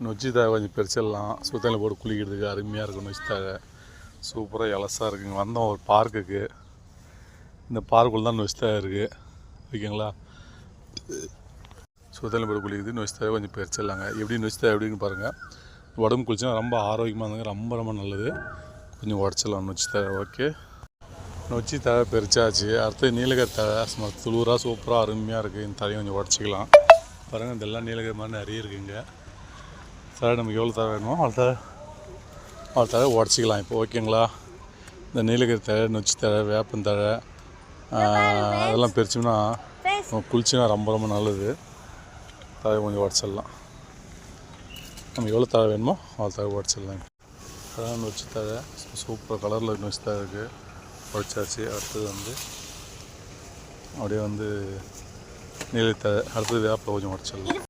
நொச்சி தழை கொஞ்சம் பறிச்சிடலாம். சுத்தத்தில் போட்டு குளிக்கிறதுக்கு அருமையாக இருக்கும். நொச்சி தழை சூப்பராக இலசாக இருக்குங்க. வந்தோம் ஒரு பார்க்குக்கு. இந்த பார்க்குள்ள தான் நொச்சி தழை இருக்குது. ஓகேங்களா? சுத்தத்தில் போட்டு குளிக்கிறது நொச்சி தழை கொஞ்சம் பறிச்சிடலாங்க. எப்படி நொச்சி தழை எப்படின்னு பாருங்கள். உடம்பு குளிச்சுன்னா ரொம்ப ஆரோக்கியமாக இருந்தாங்க. ரொம்ப ரொம்ப நல்லது. கொஞ்சம் உடச்சிடலாம் நொச்சி தழை. ஓகே, நொச்சி தழை பறிச்சாச்சு. அடுத்து நீலகிரி தழை சும்மா துளுராக சூப்பராக அருமையாக இருக்குது. இந்த தழையை கொஞ்சம் உடச்சிக்கலாம். பாருங்கள், இதெல்லாம் நீலகிரி மாதிரி நிறைய இருக்குங்க. தழை நமக்கு எவ்வளோ தழை வேணுமோ அவ்வளோ தழை உடச்சிக்கலாம் இப்போ. ஓகேங்களா? இந்த நீலகிரி தழை, நொச்சி தழை, வேப்பந்தழை அதெல்லாம் பறிச்சோம்னா குளிச்சுன்னா ரொம்ப ரொம்ப நல்லது. தழை கொஞ்சம் உடச்சிடலாம். நம்ம எவ்வளோ தழை வேணுமோ அவ்வளோ தழை உடச்சிடலாம். அதான் நொச்சி தழை சூப்பர் கலரில் நொச்சி தழை இருக்குது. உடச்சாச்சு. அடுத்தது அப்படியே நீலகிரி தழை. அடுத்தது வேப்பில் கொஞ்சம் உடச்சிடலாம்.